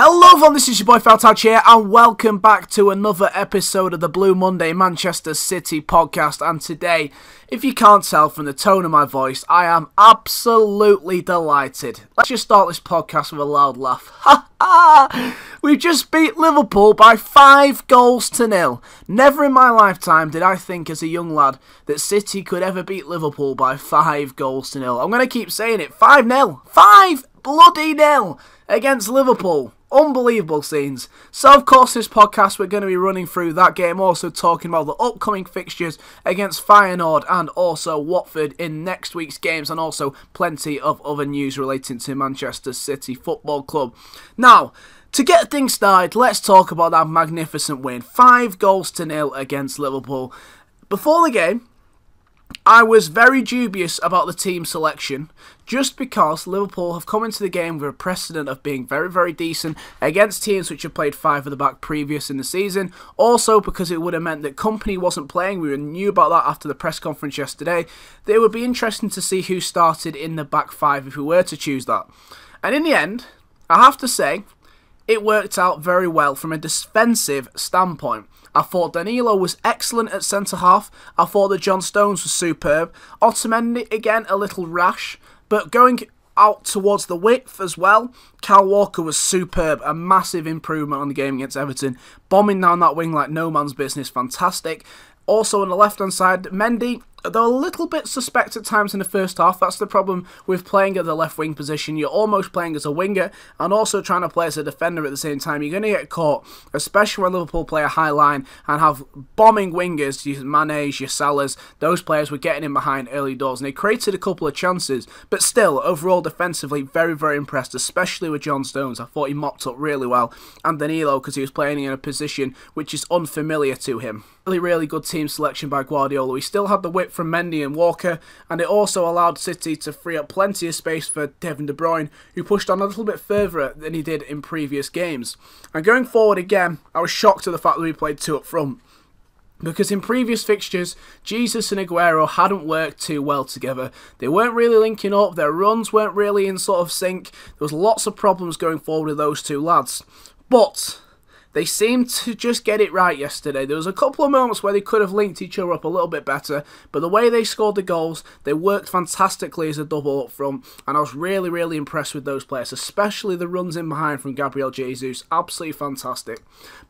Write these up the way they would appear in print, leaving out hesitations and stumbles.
Hello everyone, this is your boy Feltouch here, and welcome back to another episode of the Blue Monday Manchester City podcast. And today, if you can't tell from the tone of my voice, I am absolutely delighted. Let's just start this podcast with a loud laugh. Ha ha! We've just beat Liverpool by 5-0. Never in my lifetime did I think as a young lad that City could ever beat Liverpool by 5-0. I'm going to keep saying it, 5-0. 5-bloody-0 against Liverpool. Unbelievable scenes. So of course this podcast we're going to be running through that game, also talking about the upcoming fixtures against Feyenoord and also Watford in next week's games, and also plenty of other news relating to Manchester City Football Club. Now, to get things started, let's talk about that magnificent win. 5-0 against Liverpool. Before the game, I was very dubious about the team selection, just because Liverpool have come into the game with a precedent of being very, very decent against teams which have played five at the back previous in the season. Also because it would have meant that Company wasn't playing. We knew about that after the press conference yesterday. It would be interesting to see who started in the back five if we were to choose that. And in the end, I have to say, it worked out very well from a defensive standpoint. I thought Danilo was excellent at centre-half. I thought that John Stones was superb. Otamendi, again, a little rash. But going out towards the width as well, Kyle Walker was superb. A massive improvement on the game against Everton. Bombing down that wing like no man's business. Fantastic. Also on the left-hand side, Mendy, though a little bit suspect at times in the first half. That's the problem with playing at the left wing position. You're almost playing as a winger and also trying to play as a defender at the same time. You're going to get caught, especially when Liverpool play a high line and have bombing wingers, your Manés, your Salahs. Those players were getting in behind early doors and they created a couple of chances. But still, overall defensively, very, very impressed, especially with John Stones. I thought he mopped up really well. And Danilo, because he was playing in a position which is unfamiliar to him. Really, really good team selection by Guardiola. We still had the width from Mendy and Walker, and it also allowed City to free up plenty of space for Kevin De Bruyne, who pushed on a little bit further than he did in previous games. And going forward again, I was shocked at the fact that we played two up front, because in previous fixtures, Jesus and Aguero hadn't worked too well together. They weren't really linking up, their runs weren't really in sort of sync. There was lots of problems going forward with those two lads. But they seemed to just get it right yesterday. There was a couple of moments where they could have linked each other up a little bit better, but the way they scored the goals, they worked fantastically as a double up front, and I was really, really impressed with those players, especially the runs in behind from Gabriel Jesus. Absolutely fantastic.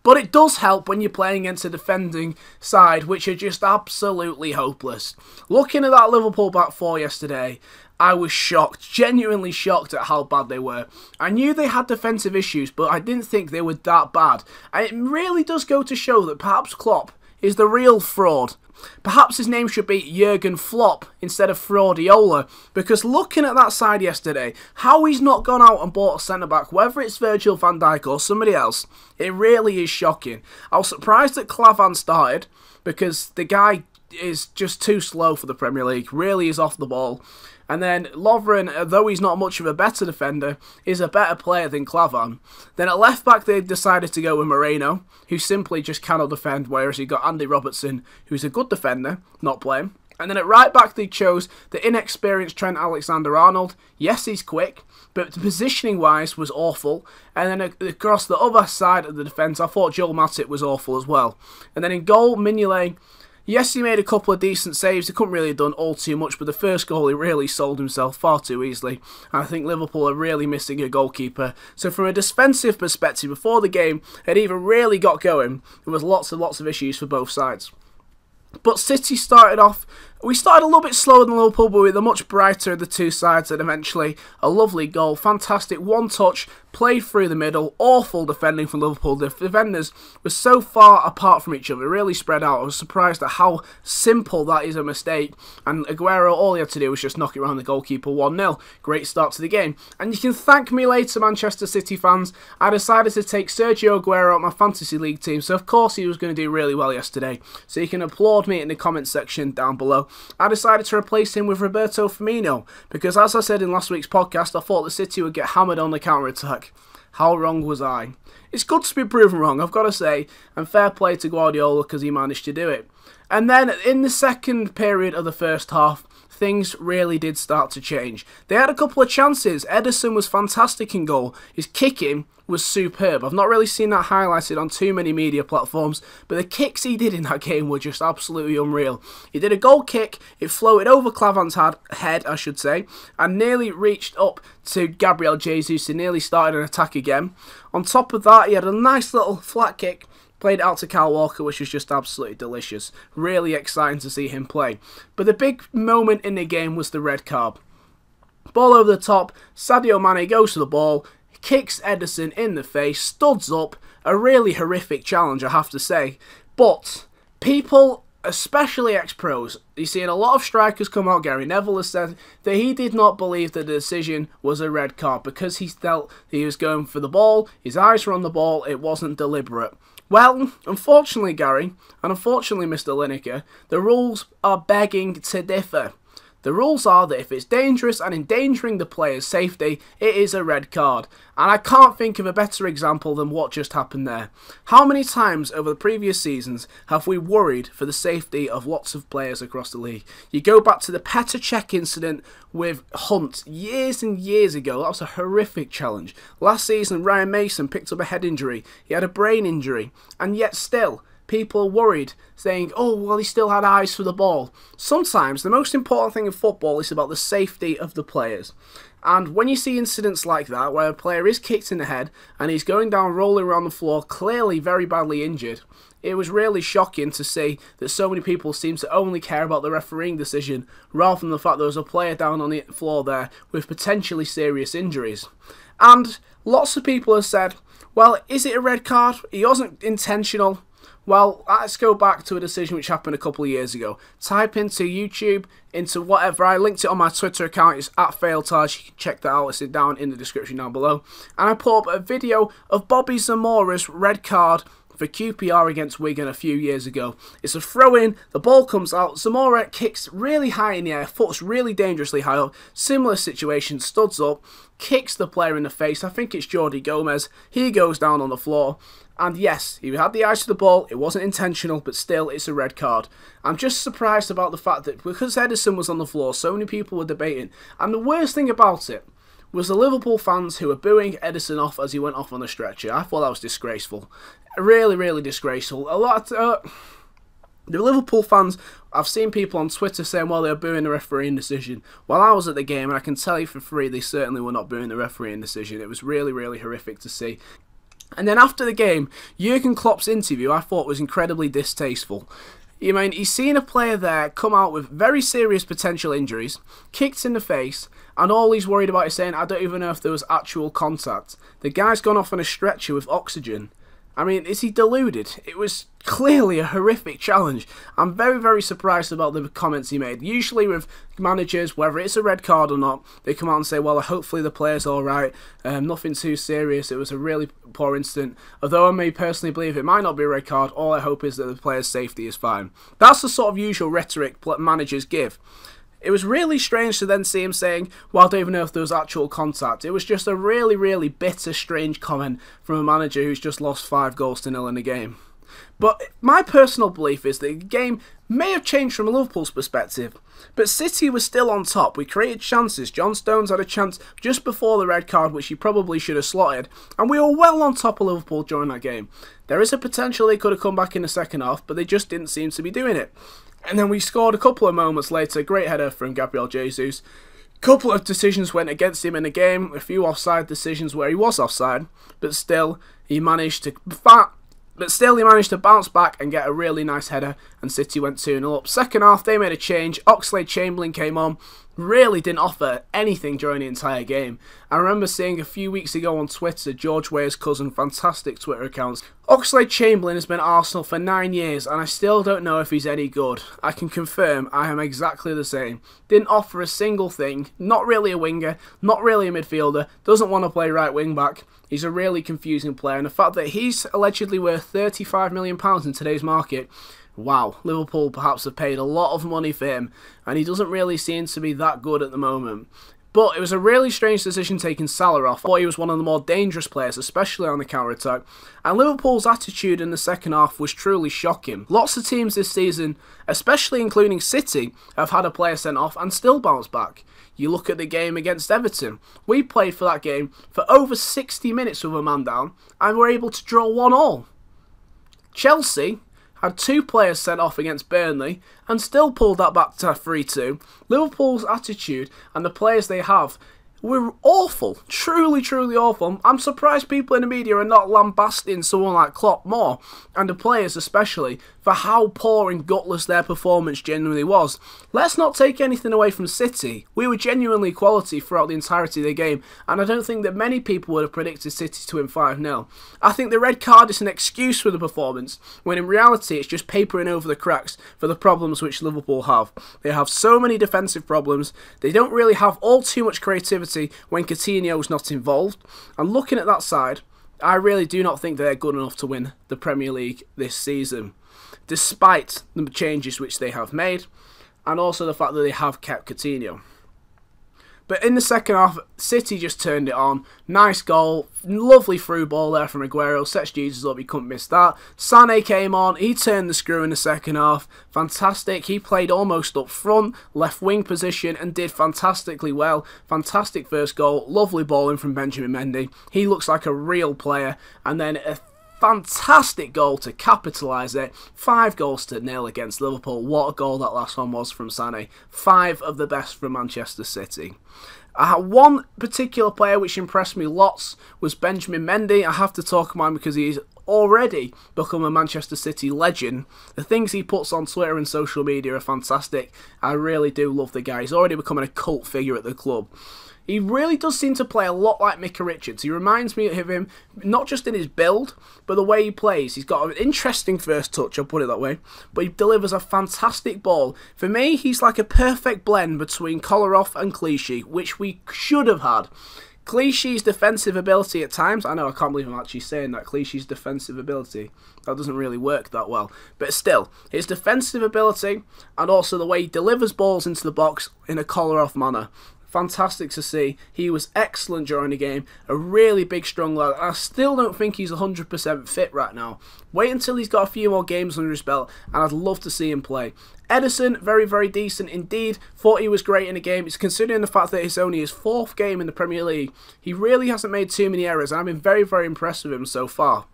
But it does help when you're playing against a defending side which are just absolutely hopeless. Looking at that Liverpool back four yesterday, I was shocked, genuinely shocked at how bad they were. I knew they had defensive issues, but I didn't think they were that bad. And it really does go to show that perhaps Klopp is the real fraud. Perhaps his name should be Jurgen Flop instead of Fraudiola, because looking at that side yesterday, how he's not gone out and bought a centre-back, whether it's Virgil van Dijk or somebody else, it really is shocking. I was surprised that Klavan started, because the guy is just too slow for the Premier League, really is off the ball. And then Lovren, though he's not much of a better defender, is a better player than Klavan. Then at left back they decided to go with Moreno, who simply just cannot defend, whereas you got Andy Robertson, who's a good defender, not playing. And then at right back they chose the inexperienced Trent Alexander-Arnold. Yes, he's quick, but positioning wise was awful. And then across the other side of the defence, I thought Joel Matip was awful as well. And then in goal, Mignolet. Yes, he made a couple of decent saves. He couldn't really have done all too much, but the first goal, he really sold himself far too easily. And I think Liverpool are really missing a goalkeeper. So from a defensive perspective, before the game had even really got going, there was lots of issues for both sides. But City started off, we started a little bit slower than Liverpool, but we were much brighter of the two sides, and eventually a lovely goal, fantastic one touch, played through the middle, awful defending from Liverpool. The defenders were so far apart from each other, really spread out. I was surprised at how simple that is a mistake, and Aguero, all he had to do was just knock it around the goalkeeper. 1-0, great start to the game. And you can thank me later, Manchester City fans. I decided to take Sergio Aguero out of my fantasy league team, so of course he was going to do really well yesterday. So you can applaud me in the comment section down below. I decided to replace him with Roberto Firmino, because as I said in last week's podcast, I thought the City would get hammered on the counter-attack. How wrong was I? It's good to be proven wrong, I've got to say, and fair play to Guardiola because he managed to do it. And then in the second period of the first half, things really did start to change. They had a couple of chances. Ederson was fantastic in goal. His kicking was superb. I've not really seen that highlighted on too many media platforms, but the kicks he did in that game were just absolutely unreal. He did a goal kick, it floated over Klavan's head, I should say, and nearly reached up to Gabriel Jesus, who nearly started an attack again. On top of that, he had a nice little flat kick, played it out to Kyle Walker, which was just absolutely delicious. Really exciting to see him play. But the big moment in the game was the red card. Ball over the top, Sadio Mane goes to the ball, kicks Ederson in the face, studs up. A really horrific challenge, I have to say. But people, especially ex-pros, you're seeing a lot of strikers come out. Gary Neville has said that he did not believe the decision was a red card because he felt he was going for the ball, his eyes were on the ball, it wasn't deliberate. Well, unfortunately, Gary, and unfortunately, Mr. Lineker, the rules are begging to differ. The rules are that if it's dangerous and endangering the player's safety, it is a red card. And I can't think of a better example than what just happened there. How many times over the previous seasons have we worried for the safety of lots of players across the league? You go back to the Petr Cech incident with Hunt years and years ago. That was a horrific challenge. Last season, Ryan Mason picked up a head injury. He had a brain injury. And yet still, people worried, saying, oh, well, he still had eyes for the ball. Sometimes the most important thing in football is about the safety of the players. And when you see incidents like that, where a player is kicked in the head and he's going down, rolling around the floor, clearly very badly injured, it was really shocking to see that so many people seem to only care about the refereeing decision rather than the fact there was a player down on the floor there with potentially serious injuries. And lots of people have said, well, is it a red card? He wasn't intentional. Well, let's go back to a decision which happened a couple of years ago. Type into YouTube, into whatever. I linked it on my Twitter account. It's at Failtage. You can check that out. It's down in the description down below. And I put up a video of Bobby Zamora's red card for QPR against Wigan a few years ago. It's a throw-in, the ball comes out, Zamora kicks really high in the air, foot's really dangerously high up, similar situation, studs up, kicks the player in the face, I think it's Jordi Gomez, he goes down on the floor, and yes, he had the eyes to the ball, it wasn't intentional, but still, it's a red card. I'm just surprised about the fact that because Ederson was on the floor, so many people were debating, and the worst thing about it was the Liverpool fans who were booing Ederson off as he went off on the stretcher. I thought that was disgraceful. Really, really disgraceful. The Liverpool fans, I've seen people on Twitter saying, well, they're booing the refereeing decision. Well, I was at the game, and I can tell you for free, they certainly were not booing the refereeing decision. It was really, really horrific to see. And then after the game, Jurgen Klopp's interview I thought was incredibly distasteful. You mean, he's seen a player there come out with very serious potential injuries, kicked in the face, and all he's worried about is saying, I don't even know if there was actual contact. The guy's gone off on a stretcher with oxygen. I mean, is he deluded? It was clearly a horrific challenge. I'm very, very surprised about the comments he made. Usually with managers, whether it's a red card or not, they come out and say, well, hopefully the player's alright, nothing too serious, it was a really poor incident. Although I may personally believe it might not be a red card, all I hope is that the player's safety is fine. That's the sort of usual rhetoric managers give. It was really strange to then see him saying, well, I don't even know if there was actual contact. It was just a really, really bitter, strange comment from a manager who's just lost 5-0 in the game. But my personal belief is that the game may have changed from Liverpool's perspective, but City was still on top. We created chances. John Stones had a chance just before the red card, which he probably should have slotted, and we were well on top of Liverpool during that game. There is a potential they could have come back in the second half, but they just didn't seem to be doing it. And then we scored a couple of moments later, great header from Gabriel Jesus. A couple of decisions went against him in the game, a few offside decisions where he was offside, but still he managed to bounce back and get a really nice header, and City went 2-0 up. Second half, they made a change. Oxlade-Chamberlain came on, really didn't offer anything during the entire game. I remember seeing a few weeks ago on Twitter, George Weah's cousin, fantastic Twitter accounts. Oxlade-Chamberlain has been at Arsenal for 9 years, and I still don't know if he's any good. I can confirm I am exactly the same. Didn't offer a single thing, not really a winger, not really a midfielder, doesn't want to play right wing back. He's a really confusing player, and the fact that he's allegedly worth £35 million in today's market, wow, Liverpool perhaps have paid a lot of money for him, and he doesn't really seem to be that good at the moment. But it was a really strange decision taking Salah off. I thought he was one of the more dangerous players, especially on the counter-attack. And Liverpool's attitude in the second half was truly shocking. Lots of teams this season, especially including City, have had a player sent off and still bounced back. You look at the game against Everton. We played for that game for over 60 minutes with a man down and were able to draw 1-1. Chelsea had 2 players sent off against Burnley and still pulled that back to 3-2. Liverpool's attitude and the players they have were awful. Truly, truly awful. I'm surprised people in the media are not lambasting someone like Klopp more, and the players especially, for how poor and gutless their performance genuinely was. Let's not take anything away from City. We were genuinely quality throughout the entirety of the game, and I don't think that many people would have predicted City to win 5-0. I think the red card is an excuse for the performance, when in reality it's just papering over the cracks for the problems which Liverpool have. They have so many defensive problems, they don't really have all too much creativity when Coutinho's not involved, and looking at that side, I really do not think they're good enough to win the Premier League this season, despite the changes which they have made, and also the fact that they have kept Coutinho. But in the second half, City just turned it on. Nice goal. Lovely through ball there from Aguero. Sets Jesus up. He couldn't miss that. Sané came on. He turned the screw in the second half. Fantastic. He played almost up front, left wing position, and did fantastically well. Fantastic first goal. Lovely ball in from Benjamin Mendy. He looks like a real player. And then a fantastic goal to capitalise it. 5-0 against Liverpool. What a goal that last one was from Sané. 5 of the best from Manchester City. One particular player which impressed me lots was Benjamin Mendy. I have to talk about him because he's already become a Manchester City legend. The things he puts on Twitter and social media are fantastic. I really do love the guy. He's already becoming a cult figure at the club. He really does seem to play a lot like Micah Richards. He reminds me of him, not just in his build, but the way he plays. He's got an interesting first touch, I'll put it that way, but he delivers a fantastic ball. For me, he's like a perfect blend between Kolarov and Clichy, which we should have had. Clichy's defensive ability at times, I know I can't believe I'm actually saying that, Clichy's defensive ability, that doesn't really work that well, but still, his defensive ability and also the way he delivers balls into the box in a Kolarov manner. Fantastic to see. He was excellent during the game. A really big, strong lad. I still don't think he's 100% fit right now. Wait until he's got a few more games under his belt, and I'd love to see him play. Ederson, very, very decent indeed. Thought he was great in the game. It's considering the fact that it's only his 4th game in the Premier League. He really hasn't made too many errors, and I've been very, very impressed with him so far.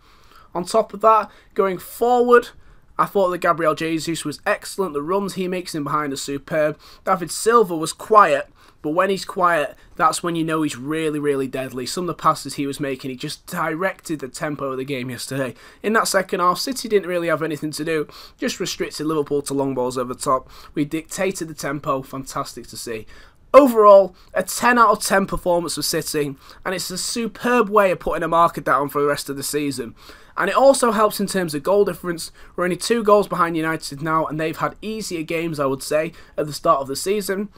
On top of that, going forward, I thought that Gabriel Jesus was excellent. The runs he makes in behind are superb. David Silva was quiet, but when he's quiet, that's when you know he's really, really deadly. Some of the passes he was making, he just directed the tempo of the game yesterday. In that second half, City didn't really have anything to do, just restricted Liverpool to long balls over the top. We dictated the tempo, fantastic to see. Overall, a 10 out of 10 performance for City, and it's a superb way of putting a marker down for the rest of the season. And it also helps in terms of goal difference. We're only 2 goals behind United now, and they've had easier games, I would say, at the start of the season.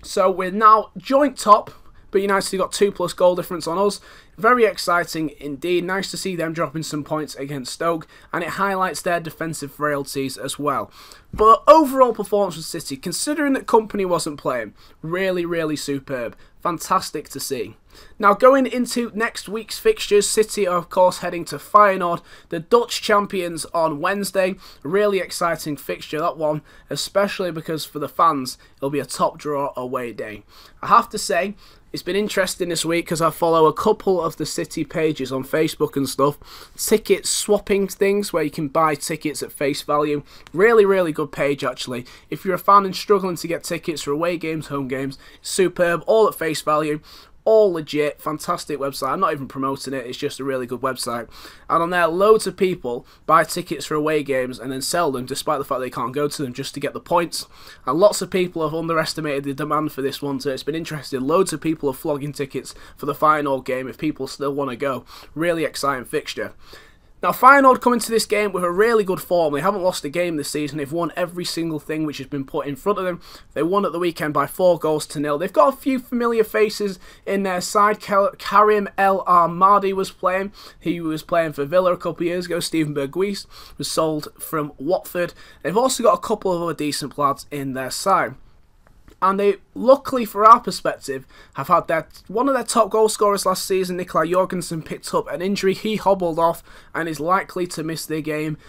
So we're now joint top, but United got 2+ goal difference on us. Very exciting indeed. Nice to see them dropping some points against Stoke, and it highlights their defensive frailties as well. But overall performance for City, considering that Company wasn't playing, really, really superb. Fantastic to see. Now going into next week's fixtures, City are of course heading to Feyenoord, the Dutch champions, on Wednesday. Really exciting fixture, that one, especially because for the fans, it'll be a top draw away day. I have to say, it's been interesting this week because I follow a couple of the City pages on Facebook and stuff. Ticket swapping things where you can buy tickets at face value. Really, really good page actually. If you're a fan and struggling to get tickets for away games, home games, superb, all at face value. All legit, fantastic website. I'm not even promoting it, it's just a really good website. And on there, loads of people buy tickets for away games and then sell them despite the fact they can't go to them just to get the points. And lots of people have underestimated the demand for this one, so it's been interesting. Loads of people are flogging tickets for the Feyenoord game if people still want to go. Really exciting fixture. Now, Feyenoord come into this game with a really good form. They haven't lost a game this season. They've won every single thing which has been put in front of them. They won at the weekend by 4-0. They've got a few familiar faces in their side. Karim El Ahmadi was playing. He was playing for Villa a couple of years ago. Steven Berghuis was sold from Watford. They've also got a couple of other decent lads in their side. And they, luckily for our perspective, have had one of their top goal scorers last season, Nikolai Jorgensen, picked up an injury. He hobbled off and is likely to miss the game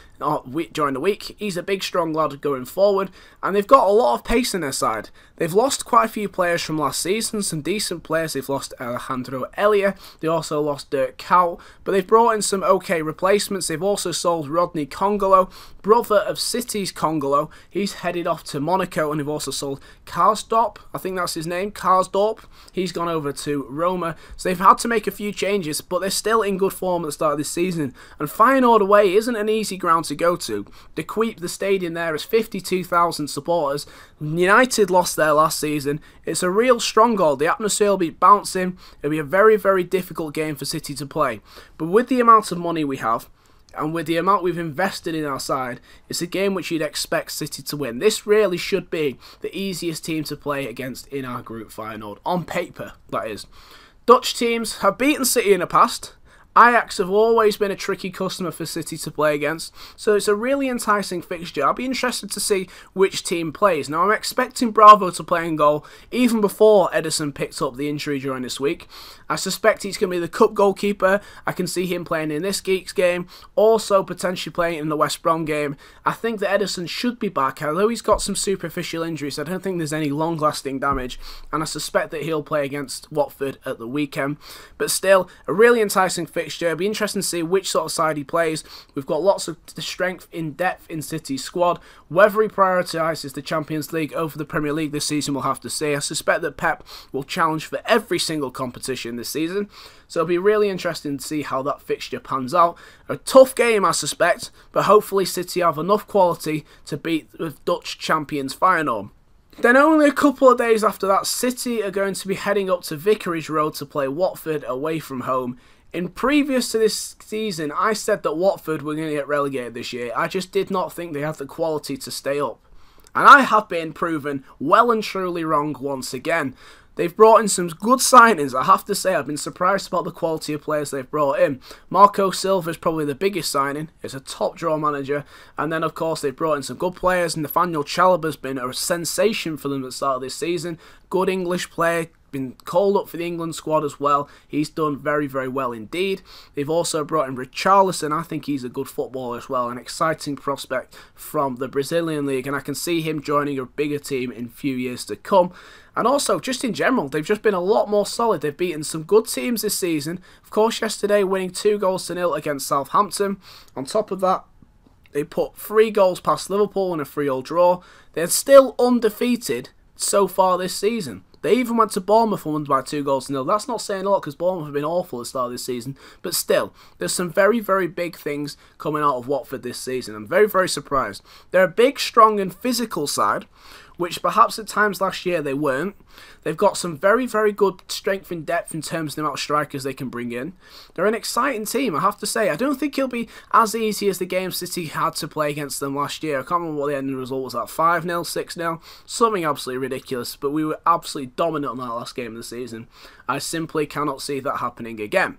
during the week. He's a big, strong lad going forward, and they've got a lot of pace in their side. They've lost quite a few players from last season, some decent players. They've lost Alejandro Elia, they also lost Dirk Kuyt, but they've brought in some okay replacements. They've also sold Rodney Congolo, brother of City's Congolo. He's headed off to Monaco, and they've also sold Karsdorp, I think that's his name, Karsdorp. He's gone over to Roma, so they've had to make a few changes, but they're still in good form at the start of this season. And Feyenoord away isn't an easy ground to go to. The stadium there has 52,000 supporters. United lost there last season. It's a real stronghold. The atmosphere will be bouncing. It'll be a very, very difficult game for City to play. But with the amount of money we have, and with the amount we've invested in our side, it's a game which you'd expect City to win. This really should be the easiest team to play against in our group, Feyenoord. On paper, that is. Dutch teams have beaten City in the past. Ajax have always been a tricky customer for City to play against, so it's a really enticing fixture. I'll be interested to see which team plays. Now, I'm expecting Bravo to play in goal even before Ederson picked up the injury during this week. I suspect he's going to be the cup goalkeeper. I can see him playing in this Geeks game, also potentially playing in the West Brom game. I think that Ederson should be back, although he's got some superficial injuries. I don't think there's any long-lasting damage, and I suspect that he'll play against Watford at the weekend. But still, a really enticing fixture. It'll be interesting to see which sort of side he plays. We've got lots of strength in depth in City's squad. Whether he prioritises the Champions League over the Premier League this season, we'll have to see. I suspect that Pep will challenge for every single competition this season, so it'll be really interesting to see how that fixture pans out. A tough game, I suspect, but hopefully City have enough quality to beat the Dutch champions Feyenoord. Then only a couple of days after that, City are going to be heading up to Vicarage Road to play Watford away from home. In previous to this season, I said that Watford were going to get relegated this year. I just did not think they had the quality to stay up. And I have been proven well and truly wrong once again. They've brought in some good signings. I have to say, I've been surprised about the quality of players they've brought in. Marco Silva is probably the biggest signing. He's a top draw manager. And then, of course, they've brought in some good players. Nathaniel Chalobah's been a sensation for them at the start of this season. Good English player. Been called up for the England squad as well. He's done very, very well indeed. They've also brought in Richarlison. I think he's a good footballer as well. An exciting prospect from the Brazilian league. And I can see him joining a bigger team in a few years to come. And also, just in general, they've just been a lot more solid. They've beaten some good teams this season. Of course, yesterday winning 2-0 against Southampton. On top of that, they put 3 goals past Liverpool in a 3-3 draw. They're still undefeated so far this season. They even went to Bournemouth and won by 2-0. That's not saying a lot because Bournemouth have been awful at the start of this season. But still, there's some very, very big things coming out of Watford this season. I'm very, very surprised. They're a big, strong and physical side, which perhaps at times last year they weren't. They've got some very, very good strength and depth in terms of the amount of strikers they can bring in. They're an exciting team, I have to say. I don't think it'll be as easy as the game City had to play against them last year. I can't remember what the ending result was, that 5-0, 6-0, something absolutely ridiculous, but we were absolutely dominant on that last game of the season. I simply cannot see that happening again.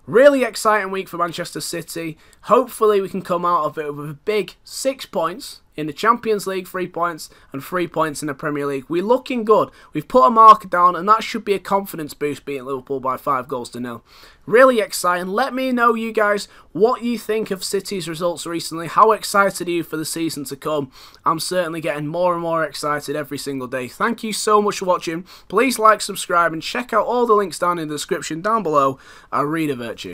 Really exciting week for Manchester City. Hopefully we can come out of it with a big 6 points in the Champions League, 3 points, and 3 points in the Premier League. We're looking good. We've put a marker down, and that should be a confidence boost beating Liverpool by 5-0. Really exciting. Let me know, you guys, what you think of City's results recently. How excited are you for the season to come? I'm certainly getting more and more excited every single day. Thank you so much for watching. Please like, subscribe, and check out all the links down in the description down below. Arrivederci.